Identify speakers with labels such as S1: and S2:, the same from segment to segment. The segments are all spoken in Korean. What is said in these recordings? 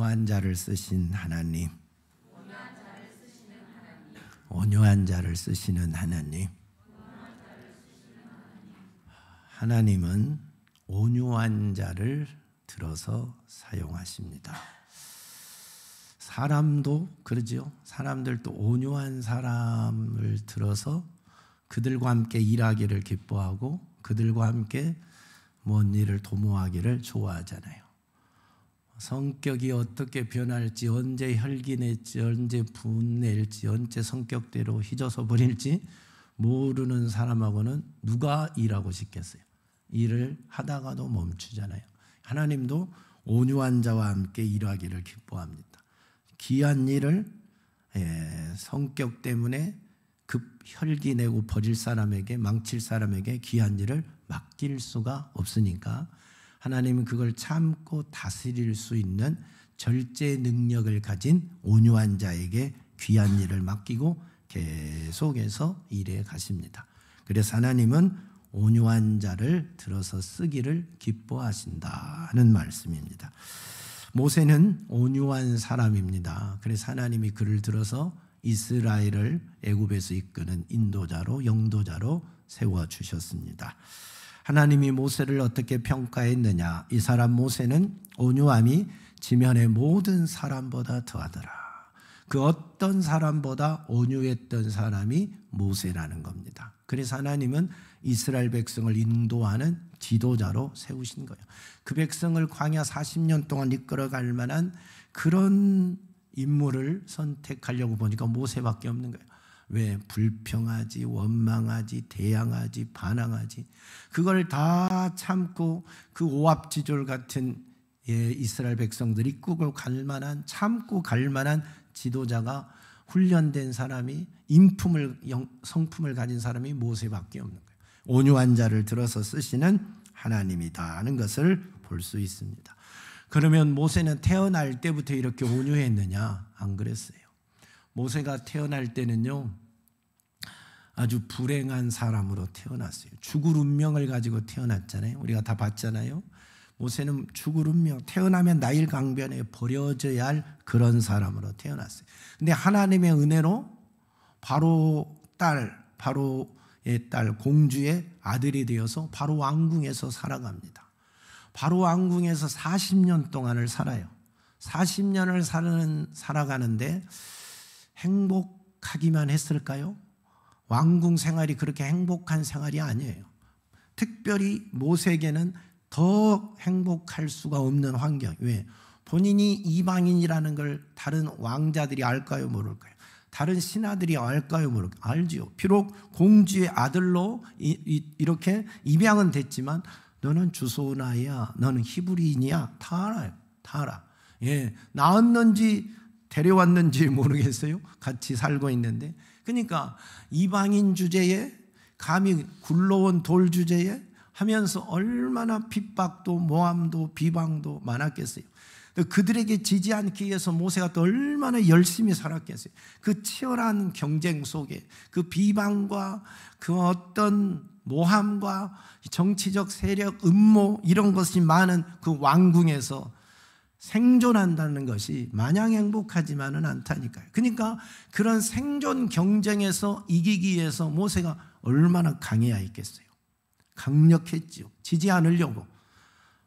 S1: 온유한 자를 쓰신 하나님, 온유한 자를 쓰시는 하나님, 하나님은 온유한 자를 들어서 사용하십니다. 사람도 그러죠. 사람들도 온유한 사람을 들어서 그들과 함께 일하기를 기뻐하고 그들과 함께 먼 일을 도모하기를 좋아하잖아요. 성격이 어떻게 변할지, 언제 혈기 낼지, 언제 분낼지, 언제 성격대로 휘저서 버릴지 모르는 사람하고는 누가 일하고 싶겠어요? 일을 하다가도 멈추잖아요. 하나님도 온유한 자와 함께 일하기를 기뻐합니다. 귀한 일을 성격 때문에 급 혈기 내고 버릴 사람에게, 망칠 사람에게 귀한 일을 맡길 수가 없으니까 하나님은 그걸 참고 다스릴 수 있는 절제 능력을 가진 온유한 자에게 귀한 일을 맡기고 계속해서 일해 가십니다. 그래서 하나님은 온유한 자를 들어서 쓰기를 기뻐하신다는 말씀입니다. 모세는 온유한 사람입니다. 그래서 하나님이 그를 들어서 이스라엘을 애굽에서 이끄는 인도자로, 영도자로 세워주셨습니다. 하나님이 모세를 어떻게 평가했느냐? 이 사람 모세는 온유함이 지면의 모든 사람보다 더하더라. 그 어떤 사람보다 온유했던 사람이 모세라는 겁니다. 그래서 하나님은 이스라엘 백성을 인도하는 지도자로 세우신 거예요. 그 백성을 광야 40년 동안 이끌어갈 만한 그런 인물을 선택하려고 보니까 모세밖에 없는 거예요. 왜? 불평하지, 원망하지, 대항하지, 반항하지, 그걸 다 참고 그 오합지졸 같은 이스라엘 백성들이 꾸고 갈 만한, 참고 갈 만한 지도자가, 훈련된 사람이, 성품을 가진 사람이 모세밖에 없는 거예요. 온유한 자를 들어서 쓰시는 하나님이다 하는 것을 볼 수 있습니다. 그러면 모세는 태어날 때부터 이렇게 온유했느냐? 안 그랬어요. 모세가 태어날 때는요, 아주 불행한 사람으로 태어났어요. 죽을 운명을 가지고 태어났잖아요. 우리가 다 봤잖아요. 모세는 죽을 운명, 태어나면 나일 강변에 버려져야 할 그런 사람으로 태어났어요. 근데 하나님의 은혜로 바로의 딸 공주의 아들이 되어서 바로 왕궁에서 살아갑니다. 바로 왕궁에서 40년 동안을 살아요. 40년을 살아가는데 행복하기만 했을까요? 왕궁 생활이 그렇게 행복한 생활이 아니에요. 특별히 모세에게는 더 행복할 수가 없는 환경. 왜? 본인이 이방인이라는 걸 다른 왕자들이 알까요? 모를까요? 다른 신하들이 알까요? 모를까요? 알지요. 비록 공주의 아들로 이렇게 입양은 됐지만 너는 주소나이야, 너는 히브리인이야, 다 알아요. 다 알아. 낳았는지 데려왔는지 모르겠어요. 같이 살고 있는데. 그러니까 이방인 주제에, 감히 굴러온 돌 주제에 하면서 얼마나 핍박도 모함도 비방도 많았겠어요. 그들에게 지지 않기 위해서 모세가 또 얼마나 열심히 살았겠어요. 그 치열한 경쟁 속에 그 비방과 그 어떤 모함과 정치적 세력, 음모 이런 것이 많은 그 왕궁에서 생존한다는 것이 마냥 행복하지만은 않다니까요. 그러니까 그런 생존 경쟁에서 이기기 위해서 모세가 얼마나 강해야 했겠어요. 강력했지요. 지지 않으려고.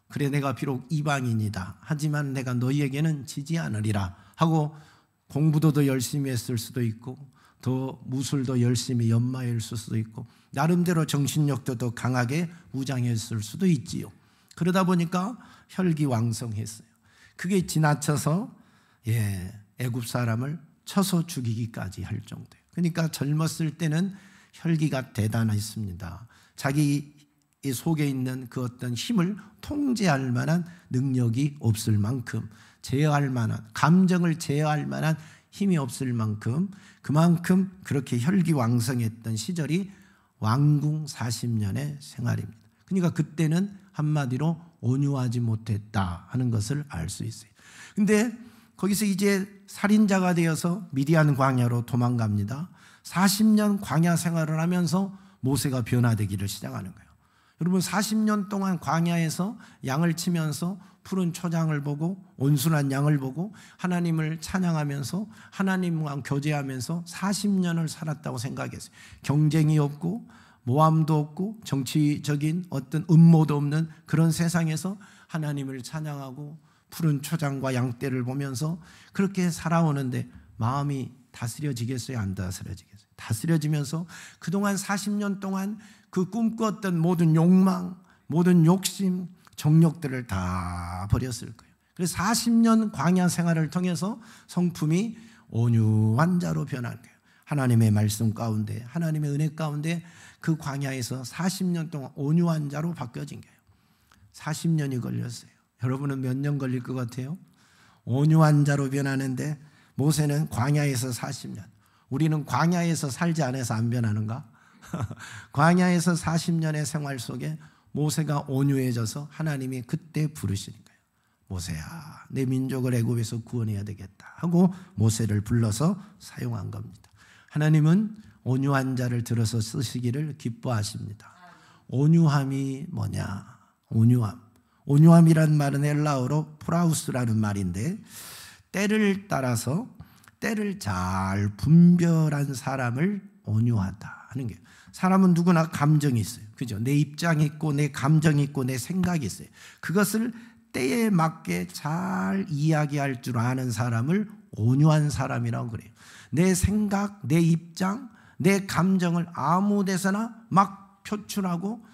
S1: 그래, 내가 비록 이방인이다. 하지만 내가 너희에게는 지지 않으리라 하고 공부도 더 열심히 했을 수도 있고, 더 무술도 열심히 연마했을 수도 있고, 나름대로 정신력도 더 강하게 무장했을 수도 있지요. 그러다 보니까 혈기왕성했어요. 그게 지나쳐서 애굽 사람을 쳐서 죽이기까지 할 정도예요. 그러니까 젊었을 때는 혈기가 대단했습니다. 자기 속에 있는 그 어떤 힘을 통제할 만한 능력이 없을 만큼, 제어할 만한, 감정을 제어할 만한 힘이 없을 만큼, 그만큼 그렇게 혈기왕성했던 시절이 왕궁 40년의 생활입니다. 그러니까 그때는 한마디로 온유하지 못했다 하는 것을 알 수 있어요. 근데 거기서 이제 살인자가 되어서 미디안 광야로 도망갑니다. 40년 광야 생활을 하면서 모세가 변화되기를 시작하는 거예요. 여러분, 40년 동안 광야에서 양을 치면서 푸른 초장을 보고 온순한 양을 보고 하나님을 찬양하면서 하나님과 교제하면서 40년을 살았다고 생각했어요. 경쟁이 없고 모함도 없고 정치적인 어떤 음모도 없는 그런 세상에서 하나님을 찬양하고 푸른 초장과 양떼를 보면서 그렇게 살아오는데 마음이 다스려지겠어요? 안 다스려지겠어요? 다스려지면서 그동안 40년 동안 그 꿈꿨던 모든 욕망, 모든 욕심, 정욕들을 다 버렸을 거예요. 그래서 40년 광야 생활을 통해서 성품이 온유한 자로 변한 거예요. 하나님의 말씀 가운데, 하나님의 은혜 가운데 그 광야에서 40년 동안 온유한 자로 바뀌어진 거예요. 40년이 걸렸어요. 여러분은 몇 년 걸릴 것 같아요? 온유한 자로 변하는데 모세는 광야에서 40년. 우리는 광야에서 살지 않아서 안 변하는가? 광야에서 40년의 생활 속에 모세가 온유해져서 하나님이 그때 부르시는 거예요. 모세야, 내 민족을 애굽에서 구원해야 되겠다 하고 모세를 불러서 사용한 겁니다. 하나님은 온유한 자를 들어서 쓰시기를 기뻐하십니다. 온유함이 뭐냐? 온유함. 온유함이란 말은 헬라어로 프라우스라는 말인데 때를 따라서 때를 잘 분별한 사람을 온유하다 하는 거예요. 사람은 누구나 감정이 있어요. 그죠? 내 입장이 있고 내 감정이 있고 내 생각이 있어요. 그것을 때에 맞게 잘 이야기할 줄 아는 사람을 온유한 사람이라고 그래요. 내 생각, 내 입장, 내 감정을 아무 데서나 막 표출하고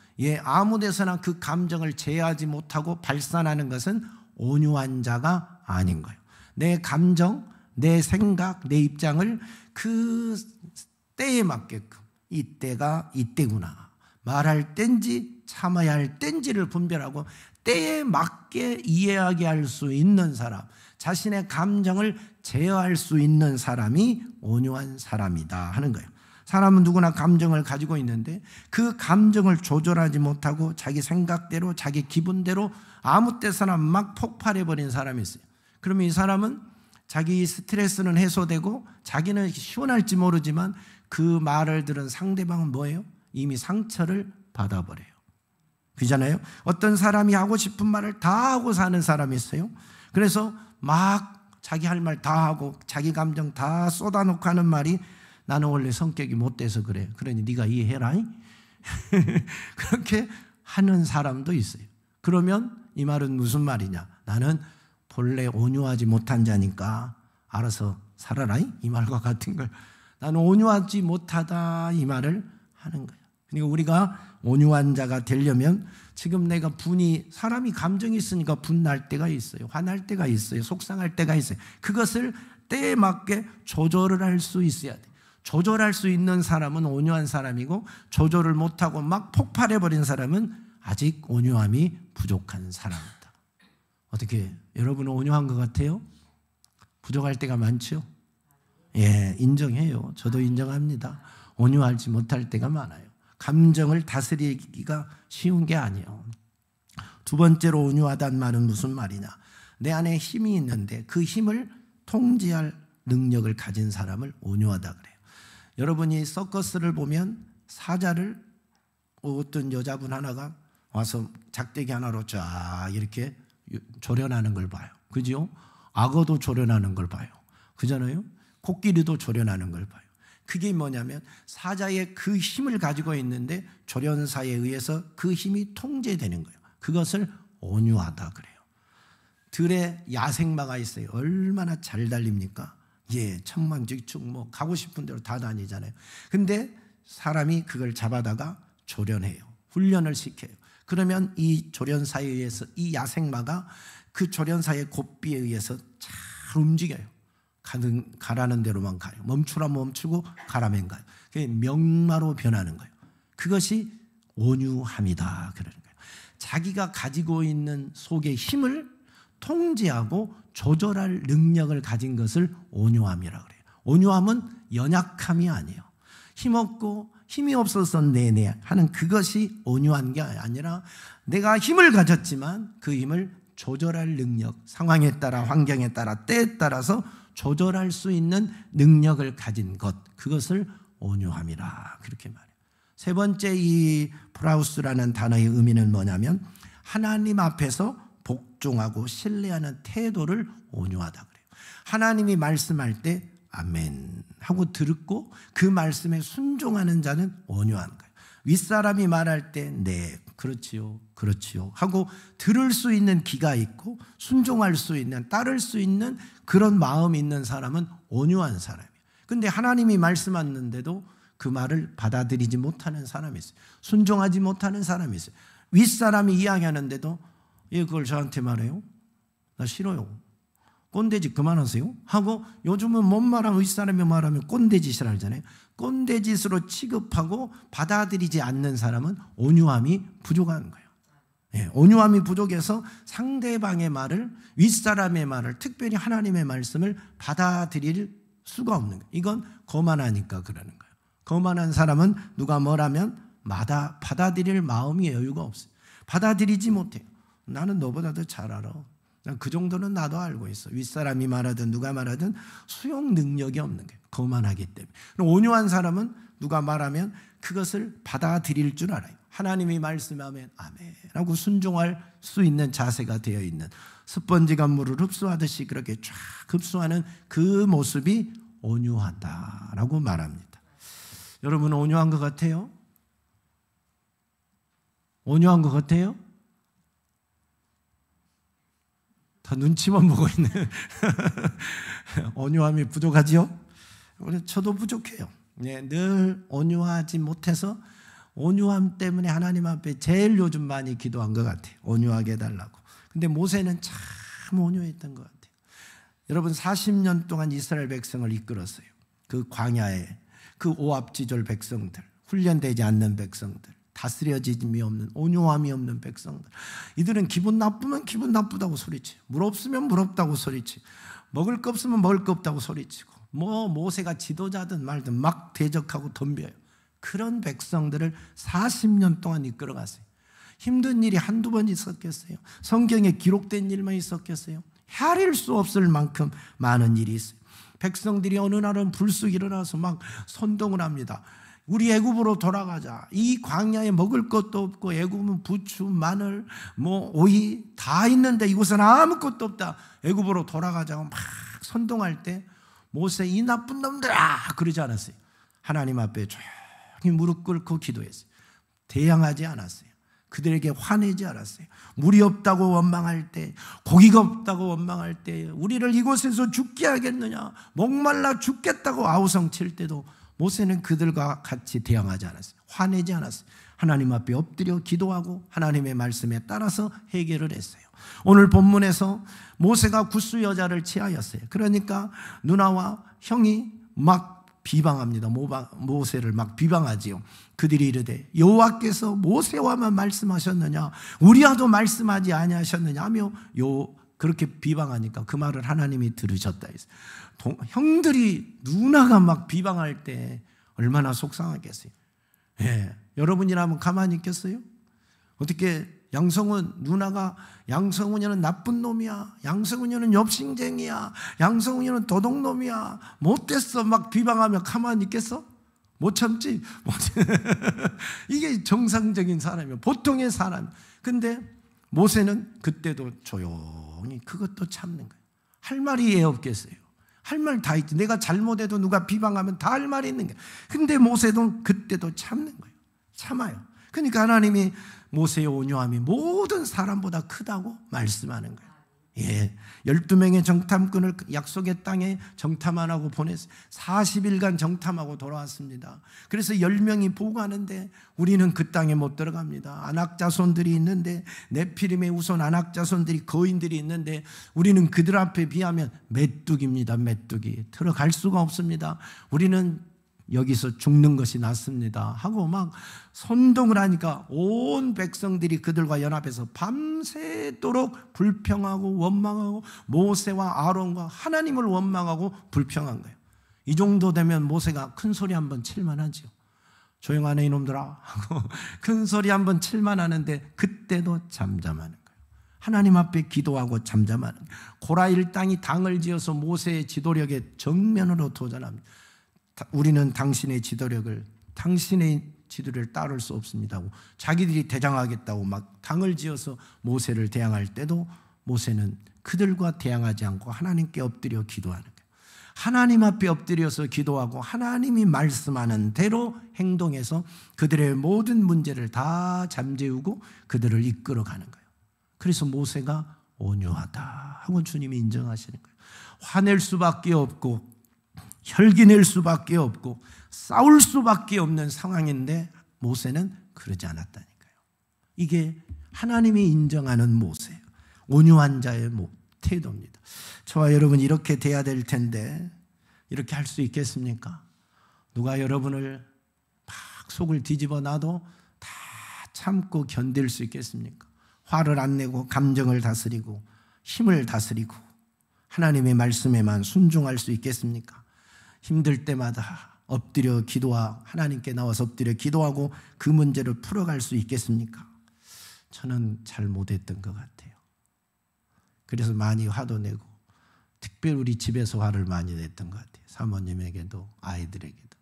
S1: 아무 데서나 그 감정을 제어하지 못하고 발산하는 것은 온유한 자가 아닌 거예요. 내 감정, 내 생각, 내 입장을 그 때에 맞게끔 이때가 이때구나, 말할 땐지 참아야 할 땐지를 분별하고 때에 맞게 이해하게 할 수 있는 사람, 자신의 감정을 제어할 수 있는 사람이 온유한 사람이다 하는 거예요. 사람은 누구나 감정을 가지고 있는데 그 감정을 조절하지 못하고 자기 생각대로 자기 기분대로 아무 때서나 막 폭발해버린 사람이 있어요. 그러면 이 사람은 자기 스트레스는 해소되고 자기는 시원할지 모르지만 그 말을 들은 상대방은 뭐예요? 이미 상처를 받아버려요. 그잖아요. 어떤 사람이 하고 싶은 말을 다 하고 사는 사람이 있어요. 그래서 막 자기 할 말 다 하고 자기 감정 다 쏟아놓고 하는 말이 나는 원래 성격이 못돼서 그래. 그러니 네가 이해해라. 그렇게 하는 사람도 있어요. 그러면 이 말은 무슨 말이냐? 나는 본래 온유하지 못한 자니까 알아서 살아라. 이 말과 같은 걸. 나는 온유하지 못하다 이 말을 하는 거예요. 그러니까 우리가 온유한 자가 되려면 지금 내가 사람이 감정이 있으니까 분날 때가 있어요. 화날 때가 있어요. 속상할 때가 있어요. 그것을 때에 맞게 조절을 할 수 있어야 돼. 조절할 수 있는 사람은 온유한 사람이고 조절을 못하고 막 폭발해버린 사람은 아직 온유함이 부족한 사람이다. 어떻게 여러분은 온유한 것 같아요? 부족할 때가 많죠? 예, 인정해요. 저도 인정합니다. 온유하지 못할 때가 많아요. 감정을 다스리기가 쉬운 게 아니에요. 두 번째로 온유하다는 말은 무슨 말이냐? 내 안에 힘이 있는데 그 힘을 통제할 능력을 가진 사람을 온유하다 그래요. 여러분이 서커스를 보면 사자를 어떤 여자분 하나가 와서 작대기 하나로 쫙 이렇게 조련하는 걸 봐요. 그죠? 악어도 조련하는 걸 봐요. 그잖아요? 코끼리도 조련하는 걸 봐요. 그게 뭐냐면 사자의 그 힘을 가지고 있는데 조련사에 의해서 그 힘이 통제되는 거예요. 그것을 온유하다 그래요. 들에 야생마가 있어요. 얼마나 잘 달립니까? 예, 천만직축 가고 싶은 대로 다 다니잖아요. 근데 사람이 그걸 잡아다가 조련해요. 훈련을 시켜요. 그러면 이 조련사에 의해서 이 야생마가 그 조련사의 고삐에 의해서 잘 움직여요. 가라는 대로만 가요. 멈추라 멈추고 가라면 가요. 그게 명마로 변하는 거예요. 그것이 온유함이다 그러는 거예요. 자기가 가지고 있는 속의 힘을 통제하고 조절할 능력을 가진 것을 온유함이라고 그래요. 온유함은 연약함이 아니에요. 힘없고 힘이 없어서 내내 하는 그것이 온유한 게 아니라 내가 힘을 가졌지만 그 힘을 조절할 능력, 상황에 따라 환경에 따라 때에 따라서 조절할 수 있는 능력을 가진 것, 그것을 온유함이라 그렇게 말해요. 세 번째 이 프라우스라는 단어의 의미는 뭐냐면 하나님 앞에서 복종하고 신뢰하는 태도를 온유하다 그래요. 하나님이 말씀할 때 아멘 하고 듣고 그 말씀에 순종하는 자는 온유한 거예요. 윗사람이 말할 때 네, 그렇지요, 그렇지요 하고 들을 수 있는 귀가 있고 순종할 수 있는, 따를 수 있는 그런 마음이 있는 사람은 온유한 사람이에요. 근데 하나님이 말씀하는데도 그 말을 받아들이지 못하는 사람이 있어요. 순종하지 못하는 사람이 있어요. 윗사람이 이야기하는데도 예, 그걸 저한테 말해요? 나 싫어요. 꼰대짓 그만하세요 하고, 요즘은 뭔 말하면 윗사람이 말하면 꼰대짓이라 하잖아요. 꼰대짓으로 취급하고 받아들이지 않는 사람은 온유함이 부족한 거예요. 예, 온유함이 부족해서 상대방의 말을, 윗사람의 말을, 특별히 하나님의 말씀을 받아들일 수가 없는 거예요. 이건 거만하니까 그러는 거예요. 거만한 사람은 누가 뭐라면 받아들일 마음이 여유가 없어요. 받아들이지 못해요. 나는 너보다 더 잘 알아. 그 정도는 나도 알고 있어. 윗사람이 말하든 누가 말하든 수용 능력이 없는 거예요. 거만하기 때문에. 온유한 사람은 누가 말하면 그것을 받아들일 줄 알아요. 하나님이 말씀하면 아멘 하고 순종할 수 있는 자세가 되어 있는, 스펀지가 물을 흡수하듯이 그렇게 쫙 흡수하는 그 모습이 온유하다라고 말합니다. 여러분은 온유한 것 같아요? 온유한 것 같아요? 다 눈치만 보고 있네. 온유함이 부족하지요? 저도 부족해요. 네, 늘 온유하지 못해서 온유함 때문에 하나님 앞에 제일 요즘 많이 기도한 것 같아요. 온유하게 해달라고. 근데 모세는 참 온유했던 것 같아요. 여러분 40년 동안 이스라엘 백성을 이끌었어요. 그 광야에 그 오합지졸 백성들, 훈련되지 않는 백성들, 다스려짐이 없는, 온유함이 없는 백성들, 이들은 기분 나쁘면 기분 나쁘다고 소리치고, 물 없으면 물 없다고 소리치고, 먹을 거 없으면 먹을 거 없다고 소리치고, 뭐 모세가 지도자든 말든 막 대적하고 덤벼요. 그런 백성들을 40년 동안 이끌어갔어요. 힘든 일이 한두 번 있었겠어요? 성경에 기록된 일만 있었겠어요? 헤아릴 수 없을 만큼 많은 일이 있어요. 백성들이 어느 날은 불쑥 일어나서 막 선동을 합니다. 우리 애굽으로 돌아가자. 이 광야에 먹을 것도 없고 애굽은 부추, 마늘, 뭐 오이 다 있는데 이곳은 아무것도 없다. 애굽으로 돌아가자고 막 선동할 때 모세 이 나쁜 놈들아 그러지 않았어요. 하나님 앞에 조용히 무릎 꿇고 기도했어요. 대항하지 않았어요. 그들에게 화내지 않았어요. 물이 없다고 원망할 때, 고기가 없다고 원망할 때, 우리를 이곳에서 죽게 하겠느냐, 목말라 죽겠다고 아우성 칠 때도 모세는 그들과 같이 대항하지 않았어요. 화내지 않았어요. 하나님 앞에 엎드려 기도하고 하나님의 말씀에 따라서 해결을 했어요. 오늘 본문에서 모세가 굿수 여자를 취하였어요. 그러니까 누나와 형이 막 비방합니다. 모세를 막 비방하지요. 그들이 이르되 여호와께서 모세와만 말씀하셨느냐, 우리와도 말씀하지 아니하셨느냐 하며 그렇게 비방하니까 그 말을 하나님이 들으셨다 했어요. 형들이 누나가 막 비방할 때 얼마나 속상하겠어요. 예, 여러분이라면 가만히 있겠어요? 어떻게 누나가 양성훈이는 나쁜 놈이야, 양성훈이는 엽싱쟁이야, 양성훈이는 도둑놈이야, 못됐어 막 비방하며 가만히 있겠어? 못 참지. 이게 정상적인 사람이에요. 보통의 사람. 근데 모세는 그때도 조용히 그것도 참는 거예요. 할 말이 애 없겠어요. 할 말 다 있지. 내가 잘못해도 누가 비방하면 다 할 말이 있는 거예요. 근데 모세도 그때도 참는 거예요. 참아요. 그러니까 하나님이 모세의 온유함이 모든 사람보다 크다고 말씀하는 거예요. 예, 12명의 정탐꾼을 약속의 땅에 정탐하라고 보냈어요. 40일간 정탐하고 돌아왔습니다. 그래서 10명이 보고하는데 우리는 그 땅에 못 들어갑니다. 안악자손들이 있는데, 네피림의 우선 안악자손들이, 거인들이 있는데 우리는 그들 앞에 비하면 메뚜기입니다. 메뚜기. 들어갈 수가 없습니다. 우리는 여기서 죽는 것이 낫습니다 하고 막 선동을 하니까 온 백성들이 그들과 연합해서 밤새도록 불평하고 원망하고 모세와 아론과 하나님을 원망하고 불평한 거예요. 이 정도 되면 모세가 큰 소리 한번 칠만 하죠. 조용하네 이놈들아 하고 큰 소리 한번 칠만 하는데 그때도 잠잠하는 거예요. 하나님 앞에 기도하고 잠잠하는 거예요. 고라일 땅이 당을 지어서 모세의 지도력에 정면으로 도전합니다. 우리는 당신의 지도력을, 당신의 지도를 따를 수 없습니다 하고 자기들이 대장하겠다고 막 당을 지어서 모세를 대항할 때도 모세는 그들과 대항하지 않고 하나님께 엎드려 기도하는 거예요. 하나님 앞에 엎드려서 기도하고 하나님이 말씀하는 대로 행동해서 그들의 모든 문제를 다 잠재우고 그들을 이끌어가는 거예요. 그래서 모세가 온유하다 하고 주님이 인정하시는 거예요. 화낼 수밖에 없고 혈기 낼 수밖에 없고 싸울 수밖에 없는 상황인데 모세는 그러지 않았다니까요. 이게 하나님이 인정하는 모세예요. 온유한 자의 태도입니다. 저와 여러분 이렇게 돼야 될 텐데 이렇게 할 수 있겠습니까? 누가 여러분을 막 속을 뒤집어 놔도 다 참고 견딜 수 있겠습니까? 화를 안 내고 감정을 다스리고 힘을 다스리고 하나님의 말씀에만 순종할 수 있겠습니까? 힘들 때마다 엎드려 기도하 하나님께 나와서 엎드려 기도하고 그 문제를 풀어갈 수 있겠습니까? 저는 잘 못했던 것 같아요. 그래서 많이 화도 내고 특별히 우리 집에서 화를 많이 냈던 것 같아요. 사모님에게도 아이들에게도.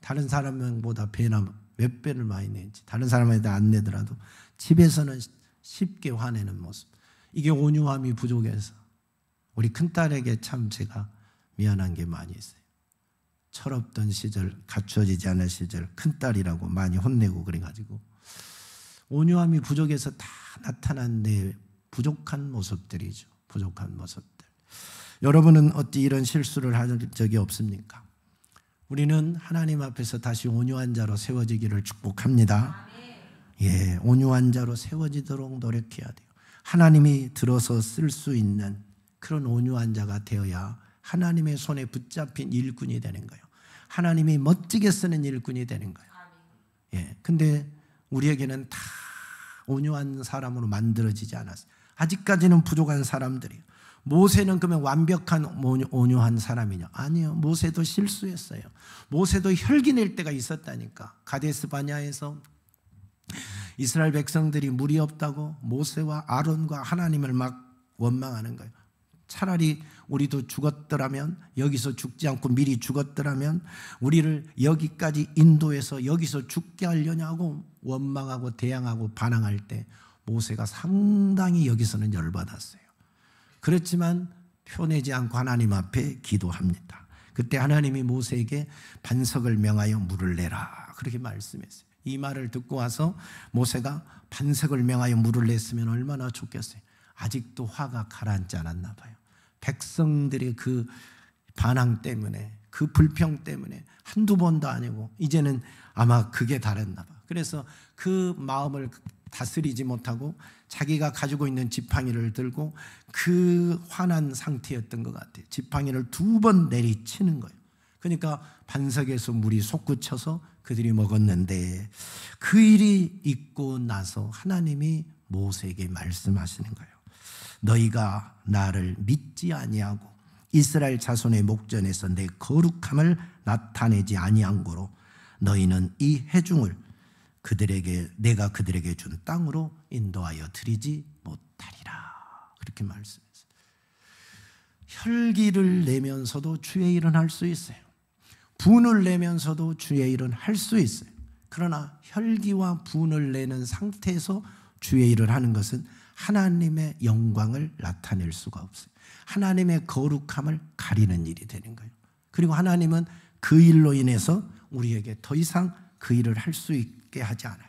S1: 다른 사람보다 배나 몇 배를 많이 내지. 다른 사람한테 안 내더라도 집에서는 쉽게 화내는 모습. 이게 온유함이 부족해서 우리 큰딸에게 참 제가 미안한 게 많이 있어요. 철없던 시절, 갖춰지지 않은 시절 큰딸이라고 많이 혼내고 그래가지고 온유함이 부족해서 다 나타난 내 부족한 모습들이죠. 부족한 모습들. 여러분은 어찌 이런 실수를 한 적이 없습니까? 우리는 하나님 앞에서 다시 온유한 자로 세워지기를 축복합니다. 온유한 자로 세워지도록 노력해야 돼요. 하나님이 들어서 쓸 수 있는 그런 온유한 자가 되어야 하나님의 손에 붙잡힌 일꾼이 되는 거예요. 하나님이 멋지게 쓰는 일꾼이 되는 거예요. 근데 우리에게는 다 온유한 사람으로 만들어지지 않았어요. 아직까지는 부족한 사람들이에요. 모세는 그러면 완벽한 온유한 사람이냐? 아니요. 모세도 실수했어요. 모세도 혈기 낼 때가 있었다니까. 가데스 바냐에서 이스라엘 백성들이 물이 없다고 모세와 아론과 하나님을 막 원망하는 거예요. 차라리 우리도 죽었더라면, 여기서 죽지 않고 미리 죽었더라면 우리를 여기까지 인도해서 여기서 죽게 하려냐고 원망하고 대항하고 반항할 때 모세가 상당히 여기서는 열받았어요. 그렇지만 표내지 않고 하나님 앞에 기도합니다. 그때 하나님이 모세에게 반석을 명하여 물을 내라 그렇게 말씀했어요. 이 말을 듣고 와서 모세가 반석을 명하여 물을 냈으면 얼마나 좋겠어요. 아직도 화가 가라앉지 않았나 봐요. 백성들의 그 반항 때문에, 그 불평 때문에 한두 번도 아니고 이제는 아마 그게 다랬나 봐요. 그래서 그 마음을 다스리지 못하고 자기가 가지고 있는 지팡이를 들고 그 화난 상태였던 것 같아요. 지팡이를 2번 내리치는 거예요. 그러니까 반석에서 물이 솟구쳐서 그들이 먹었는데 그 일이 있고 나서 하나님이 모세에게 말씀하시는 거예요. 너희가 나를 믿지 아니하고 이스라엘 자손의 목전에서 내 거룩함을 나타내지 아니한 고로 너희는 이 회중을 내가 그들에게 준 땅으로 인도하여 드리지 못하리라. 그렇게 말씀했어요. 혈기를 내면서도 주의 일은 할 수 있어요. 분을 내면서도 주의 일은 할 수 있어요. 그러나 혈기와 분을 내는 상태에서 주의 일을 하는 것은 하나님의 영광을 나타낼 수가 없어요. 하나님의 거룩함을 가리는 일이 되는 거예요. 그리고 하나님은 그 일로 인해서 우리에게 더 이상 그 일을 할 수 있게 하지 않아요.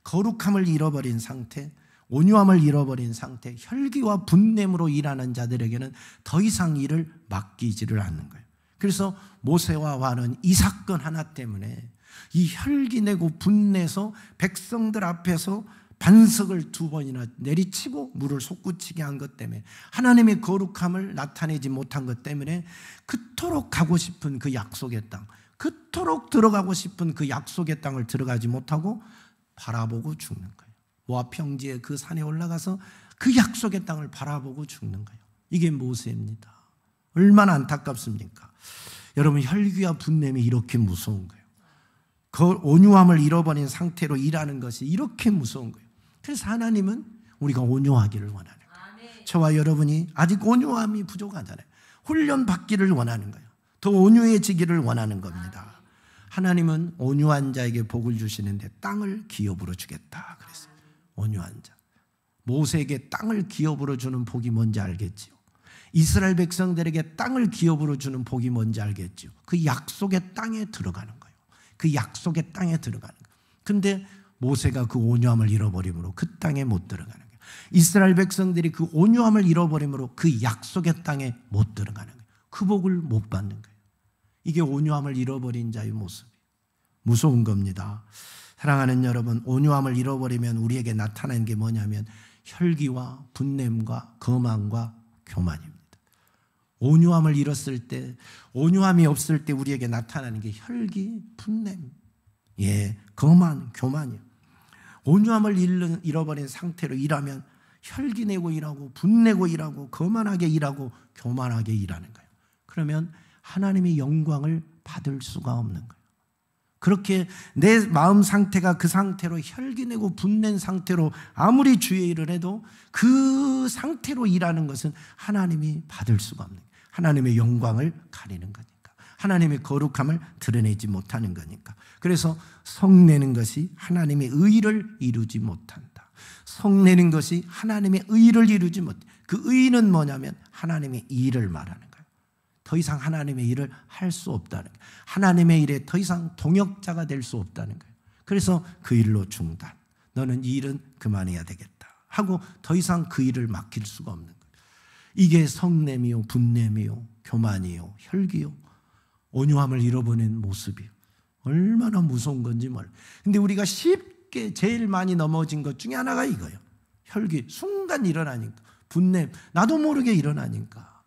S1: 거룩함을 잃어버린 상태, 온유함을 잃어버린 상태, 혈기와 분냄으로 일하는 자들에게는 더 이상 일을 맡기지를 않는 거예요. 그래서 모세와 아론은 이 사건 하나 때문에 이 혈기 내고 분내서 백성들 앞에서 반석을 2번이나 내리치고 물을 솟구치게 한 것 때문에 하나님의 거룩함을 나타내지 못한 것 때문에 그토록 가고 싶은 그 약속의 땅, 그토록 들어가고 싶은 그 약속의 땅을 들어가지 못하고 바라보고 죽는 거예요. 모압 평지의 그 산에 올라가서 그 약속의 땅을 바라보고 죽는 거예요. 이게 모세입니다. 얼마나 안타깝습니까? 여러분, 혈기와 분냄이 이렇게 무서운 거예요. 그 온유함을 잃어버린 상태로 일하는 것이 이렇게 무서운 거예요. 그래서 하나님은 우리가 온유하기를 원하는 거예요. 저와 여러분이 아직 온유함이 부족하잖아요. 훈련 받기를 원하는 거예요. 더 온유해지기를 원하는 겁니다. 하나님은 온유한 자에게 복을 주시는데 땅을 기업으로 주겠다 그랬어요. 온유한 자. 모세에게 땅을 기업으로 주는 복이 뭔지 알겠지요. 이스라엘 백성들에게 땅을 기업으로 주는 복이 뭔지 알겠지요. 그 약속의 땅에 들어가는 거예요. 그 약속의 땅에 들어가는 거예요. 근데 모세가 그 온유함을 잃어버림으로 그 땅에 못 들어가는 거예요. 이스라엘 백성들이 그 온유함을 잃어버림으로 그 약속의 땅에 못 들어가는 거예요. 그 복을 못 받는 거예요. 이게 온유함을 잃어버린 자의 모습이에요. 무서운 겁니다. 사랑하는 여러분, 온유함을 잃어버리면 우리에게 나타나는 게 뭐냐면 혈기와 분냄과 거만과 교만입니다. 온유함을 잃었을 때, 온유함이 없을 때 우리에게 나타나는 게 혈기, 분냄, 거만, 교만이에요. 온유함을 잃어버린 상태로 일하면 혈기 내고 일하고 분내고 일하고 거만하게 일하고 교만하게 일하는 거예요. 그러면 하나님의 영광을 받을 수가 없는 거예요. 그렇게 내 마음 상태가 그 상태로 혈기내고 분낸 상태로 아무리 주의 일을 해도 그 상태로 일하는 것은 하나님이 받을 수가 없는 거예요. 하나님의 영광을 가리는 거니까. 하나님의 거룩함을 드러내지 못하는 거니까. 그래서 성내는 것이 하나님의 의를 이루지 못한다. 성내는 것이 하나님의 의를 이루지 못해. 그 의는 뭐냐면 하나님의 일을 말하는 거예요. 더 이상 하나님의 일을 할 수 없다는 거예요. 하나님의 일에 더 이상 동역자가 될 수 없다는 거예요. 그래서 그 일로 중단. 너는 이 일은 그만해야 되겠다 하고 더 이상 그 일을 맡길 수가 없는 거예요. 이게 성냄이요, 분냄이요, 교만이요, 혈기요, 온유함을 잃어버린 모습이요. 얼마나 무서운 건지 몰라요. 근데 우리가 쉽게 제일 많이 넘어진 것 중에 하나가 이거예요. 혈기, 순간 일어나니까. 분냄, 나도 모르게 일어나니까.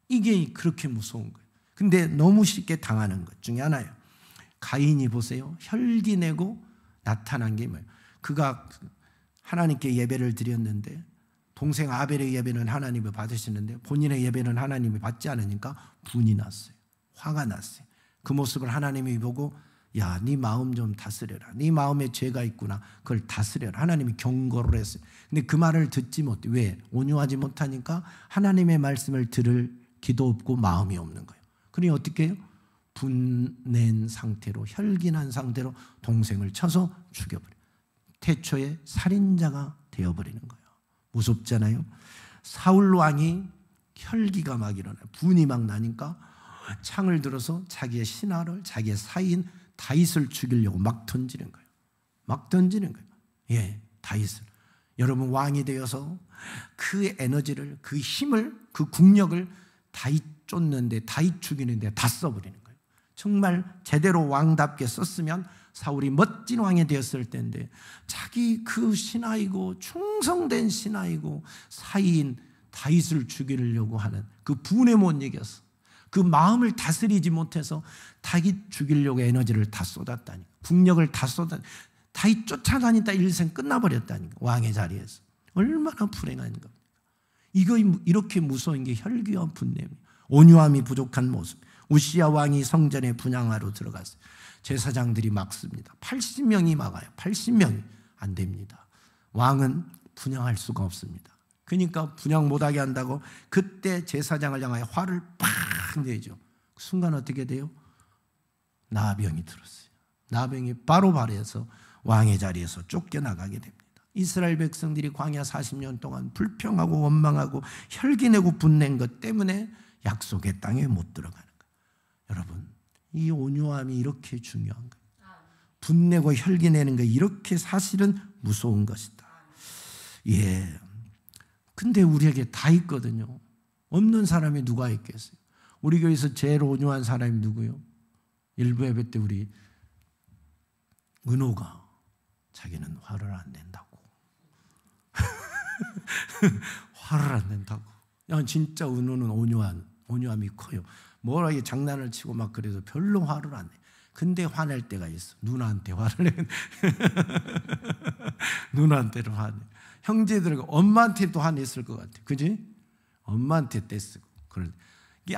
S1: 이게 그렇게 무서운 거예요. 근데 너무 쉽게 당하는 것 중에 하나예요. 가인이 보세요. 혈기 내고 나타난 게 뭐예요? 그가 하나님께 예배를 드렸는데 동생 아벨의 예배는 하나님이 받으시는데 본인의 예배는 하나님이 받지 않으니까 분이 났어요. 화가 났어요. 그 모습을 하나님이 보고 야, 네 마음 좀 다스려라. 네 마음에 죄가 있구나. 그걸 다스려라. 하나님이 경고를 했어요. 근데 그 말을 듣지 못해. 왜? 온유하지 못하니까 하나님의 말씀을 들을 기도 없고 마음이 없는 거예요. 그러니 어떻게 해요? 분낸 상태로, 혈기난 상태로 동생을 쳐서 죽여버려요. 태초에 살인자가 되어버리는 거예요. 무섭잖아요. 사울 왕이 혈기가 막 일어나요. 분이 막 나니까 창을 들어서 자기의 신하를, 자기의 사이인 다윗을 죽이려고 막 던지는 거예요. 막 던지는 거예요. 다윗을. 여러분, 왕이 되어서 그 에너지를, 그 힘을, 그 국력을 다윗 쫓는데, 다윗 죽이는데 다 써버리는 거예요. 정말 제대로 왕답게 썼으면 사울이 멋진 왕이 되었을 텐데 자기 그 신하이고 충성된 신하이고 사이인 다윗을 죽이려고 하는 그 분에 못 이겼어. 그 마음을 다스리지 못해서 다윗 죽이려고 에너지를 다 쏟았다니, 국력을 다 쏟았다니, 다윗 쫓아다니다 일생 끝나버렸다니까. 왕의 자리에서. 얼마나 불행한 겁니까? 이거 이렇게 무서운 게 혈기와 분냄이, 온유함이 부족한 모습. 우시야 왕이 성전에 분향하러 들어갔어요. 제사장들이 막습니다. 80명이 막아요. 80명이 안 됩니다. 왕은 분향할 수가 없습니다. 그러니까 분향 못하게 한다고 그때 제사장을 향하여 화를 팍 내죠. 순간 어떻게 돼요? 나병이 들었어요. 나병이 바로 발해서 왕의 자리에서 쫓겨나가게 됩니다. 이스라엘 백성들이 광야 40년 동안 불평하고 원망하고 혈기내고 분낸 것 때문에 약속의 땅에 못 들어가는 거예요. 여러분, 이 온유함이 이렇게 중요한 거예요. 분내고 혈기내는 거 이렇게 사실은 무서운 것이다. 근데 우리에게 다 있거든요. 없는 사람이 누가 있겠어요? 우리 교회에서 제일 온유한 사람이 누구요? 일부 예배 때 우리 은호가 자기는 화를 안 낸다고. 화를 안 낸다고. 야, 진짜 은호는 온유함이 커요. 뭐라 이게 장난을 치고 막 그래도 별로 화를 안 내. 근데 화낼 때가 있어. 누나한테 화를 내. 누나한테도 화내. 형제들과 엄마한테도 화냈을 것 같아. 그지? 엄마한테 떼쓰고. 이게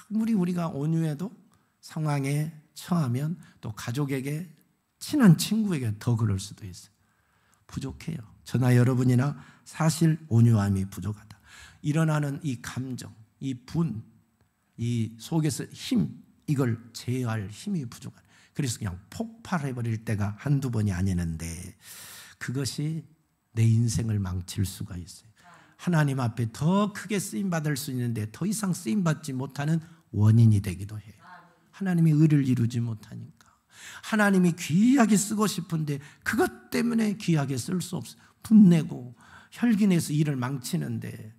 S1: 아무리 우리가 온유해도 상황에 처하면 또 가족에게, 친한 친구에게 더 그럴 수도 있어요. 부족해요. 저나 여러분이나 사실 온유함이 부족하다. 일어나는 이 감정, 이 분, 이 속에서 힘, 이걸 제어할 힘이 부족한, 그래서 그냥 폭발해버릴 때가 한두 번이 아니는데 그것이 내 인생을 망칠 수가 있어요. 하나님 앞에 더 크게 쓰임받을 수 있는데 더 이상 쓰임받지 못하는 원인이 되기도 해요. 하나님의 의를 이루지 못하니까. 하나님이 귀하게 쓰고 싶은데 그것 때문에 귀하게 쓸 수 없어요. 분내고 혈기내서 일을 망치는데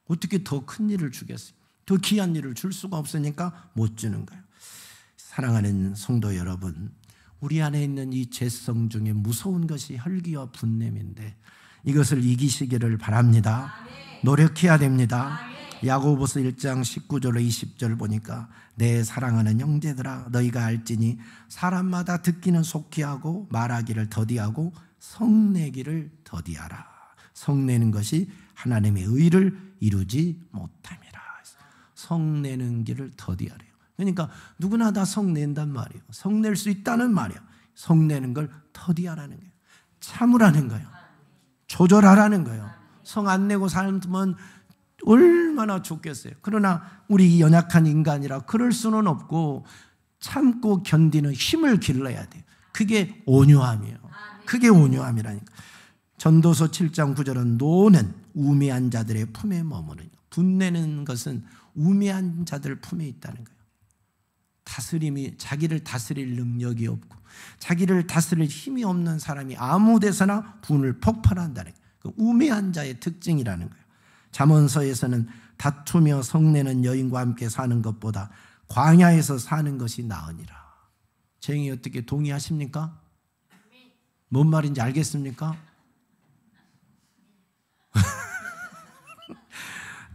S1: 어떻게 더 큰 일을 주겠어요? 더 귀한 일을 줄 수가 없으니까 못 주는 거예요. 사랑하는 성도 여러분, 우리 안에 있는 이 죄성 중에 무서운 것이 혈기와 분냄인데 이것을 이기시기를 바랍니다. 노력해야 됩니다. 야고보서 1장 19절로 20절 보니까 내 사랑하는 형제들아 너희가 알지니 사람마다 듣기는 속히 하고 말하기를 더디하고 성내기를 더디하라. 성내는 것이 하나님의 의를 이루지 못함이라. 성내는 길을 더디하래요. 그러니까 누구나 다 성낸단 말이에요. 성낼 수 있다는 말이에요. 성내는 걸 더디하라는 거예요. 참으라는 거예요. 조절하라는 거예요. 성 안 내고 살면 얼마나 좋겠어요. 그러나 우리 연약한 인간이라 그럴 수는 없고 참고 견디는 힘을 길러야 돼요. 그게 온유함이에요. 그게 온유함이라니까. 전도서 7장 9절은 노는 우매한 자들의 품에 머무르냐. 분내는 것은 우매한 자들 품에 있다는 거예요. 다스림이, 자기를 다스릴 능력이 없고 자기를 다스릴 힘이 없는 사람이 아무 데서나 분을 폭발한다는 거예요. 그 우매한 자의 특징이라는 거예요. 잠언서에서는 다투며 성내는 여인과 함께 사는 것보다 광야에서 사는 것이 나으니라. 쟁이 어떻게 동의하십니까? 뭔 말인지 알겠습니까?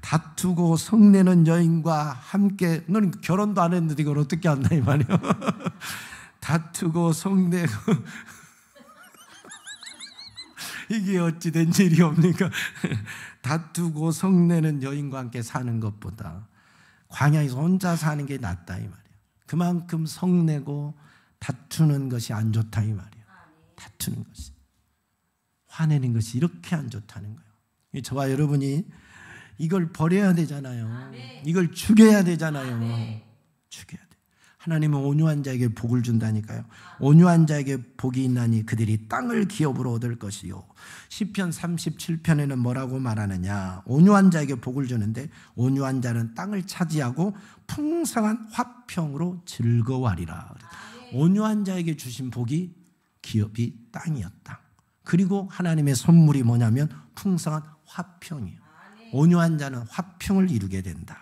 S1: 다투고 성내는 여인과 함께, 너는 결혼도 안 했는데 이걸 어떻게 한다 이 말이에요. 다투고 성내고 이게 어찌 된 일이옵니까? 다투고 성내는 여인과 함께 사는 것보다 광야에서 혼자 사는 게 낫다 이 말이에요. 그만큼 성내고 다투는 것이 안 좋다 이 말이에요. 다투는 것이, 화내는 것이 이렇게 안 좋다는 거예요. 저와 여러분이 이걸 버려야 되잖아요. 이걸 죽여야 되잖아요. 죽여야 돼. 하나님은 온유한 자에게 복을 준다니까요. 온유한 자에게 복이 있나니 그들이 땅을 기업으로 얻을 것이요. 시편 37편에는 뭐라고 말하느냐. 온유한 자에게 복을 주는데 온유한 자는 땅을 차지하고 풍성한 화평으로 즐거워하리라. 온유한 자에게 주신 복이 기업이 땅이었다. 그리고 하나님의 선물이 뭐냐면 풍성한 화평이에요. 온유한 자는 화평을 이루게 된다.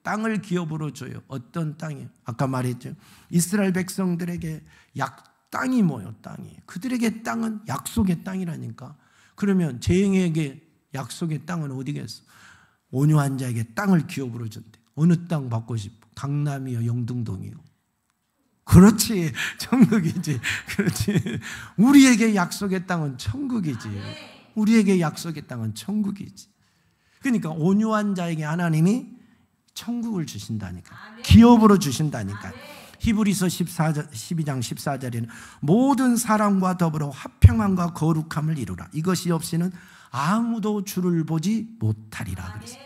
S1: 땅을 기업으로 줘요. 어떤 땅이에요? 아까 말했죠. 이스라엘 백성들에게 땅이 뭐예요? 땅이. 그들에게 땅은 약속의 땅이라니까. 그러면 재행에게 약속의 땅은 어디겠어? 온유한 자에게 땅을 기업으로 준대. 어느 땅 받고 싶어? 강남이요? 영등동이요? 그렇지. 천국이지. 그렇지. 우리에게 약속의 땅은 천국이지. 우리에게 약속의 땅은 천국이지. 그러니까 온유한 자에게 하나님이 천국을 주신다니까. 기업으로 주신다니까. 히브리서 12장 14절에는 모든 사람과 더불어 화평함과 거룩함을 이루라. 이것이 없이는 아무도 주를 보지 못하리라 그랬어요.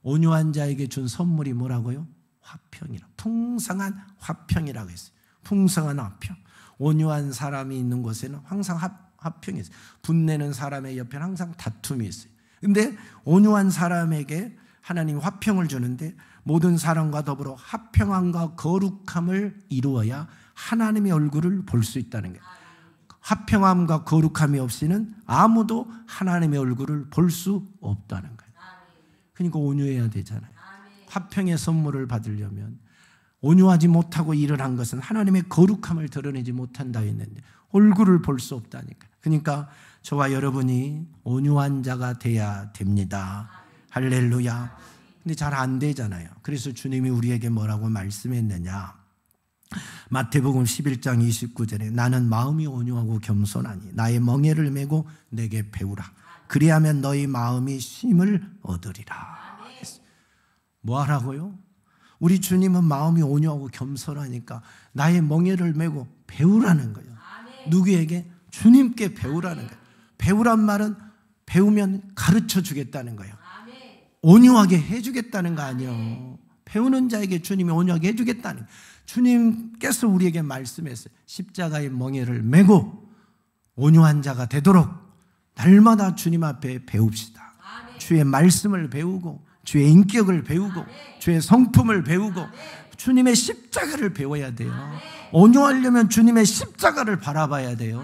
S1: 온유한 자에게 준 선물이 뭐라고요? 화평이라. 풍성한 화평이라고 했어요. 풍성한 화평. 온유한 사람이 있는 곳에는 항상 화평이 있어요. 분내는 사람의 옆에는 항상 다툼이 있어요. 근데 온유한 사람에게 하나님이 화평을 주는데 모든 사람과 더불어 화평함과 거룩함을 이루어야 하나님의 얼굴을 볼 수 있다는 거예요. 화평함과 거룩함이 없이는 아무도 하나님의 얼굴을 볼 수 없다는 거예요. 그러니까 온유해야 되잖아요. 화평의 선물을 받으려면 온유하지 못하고 일을 한 것은 하나님의 거룩함을 드러내지 못한다 했는데 얼굴을 볼 수 없다니까. 그러니까 저와 여러분이 온유한 자가 돼야 됩니다. 할렐루야. 근데 잘 안 되잖아요. 그래서 주님이 우리에게 뭐라고 말씀했느냐. 마태복음 11장 29절에 나는 마음이 온유하고 겸손하니 나의 멍에를 메고 내게 배우라. 그리하면 너희 마음이 쉼을 얻으리라. 뭐 하라고요? 우리 주님은 마음이 온유하고 겸손하니까 나의 멍에를 메고 배우라는 거예요. 누구에게? 주님께 배우라는 거예요. 배우란 말은 배우면 가르쳐 주겠다는 거예요. 온유하게 해주겠다는 거 아니에요. 배우는 자에게 주님이 온유하게 해주겠다는 거예요. 주님께서 우리에게 말씀했어요. 십자가의 멍에를 메고 온유한 자가 되도록 날마다 주님 앞에 배웁시다. 주의 말씀을 배우고 주의 인격을 배우고 주의 성품을 배우고 주님의 십자가를 배워야 돼요. 온유하려면 주님의 십자가를 바라봐야 돼요.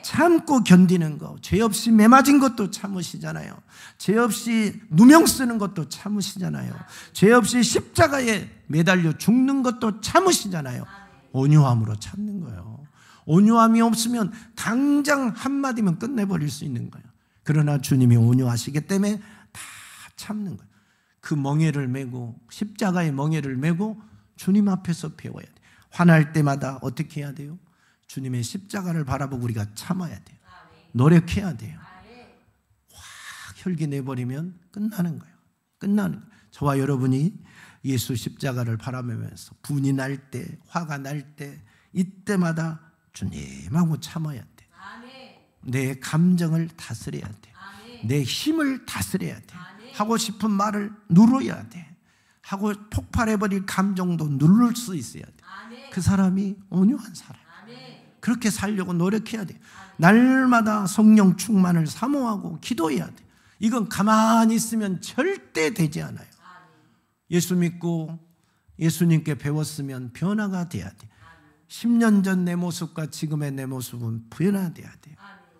S1: 참고 견디는 거, 죄 없이 매맞은 것도 참으시잖아요. 죄 없이 누명 쓰는 것도 참으시잖아요. 죄 없이 십자가에 매달려 죽는 것도 참으시잖아요. 온유함으로 참는 거예요. 온유함이 없으면 당장 한마디면 끝내버릴 수 있는 거예요. 그러나 주님이 온유하시기 때문에 다 참는 거예요. 그 멍에를 메고, 십자가의 멍에를 메고 주님 앞에서 배워야 돼요. 화날 때마다 어떻게 해야 돼요? 주님의 십자가를 바라보고 우리가 참아야 돼요. 노력해야 돼요. 확 혈기 내버리면 끝나는 거예요. 끝나는 거예요. 저와 여러분이 예수 십자가를 바라보면서 분이 날 때, 화가 날 때, 이때마다 주님하고 참아야 돼. 내 감정을 다스려야 돼. 내 힘을 다스려야 돼. 하고 싶은 말을 누려야 돼. 하고 폭발해버릴 감정도 누를 수 있어야 돼. 그 사람이 온유한 사람. 그렇게 살려고 노력해야 돼. 날마다 성령 충만을 사모하고 기도해야 돼. 이건 가만히 있으면 절대 되지 않아요. 예수 믿고 예수님께 배웠으면 변화가 돼야 돼. 10년 전 내 모습과 지금의 내 모습은 변화돼야 돼요.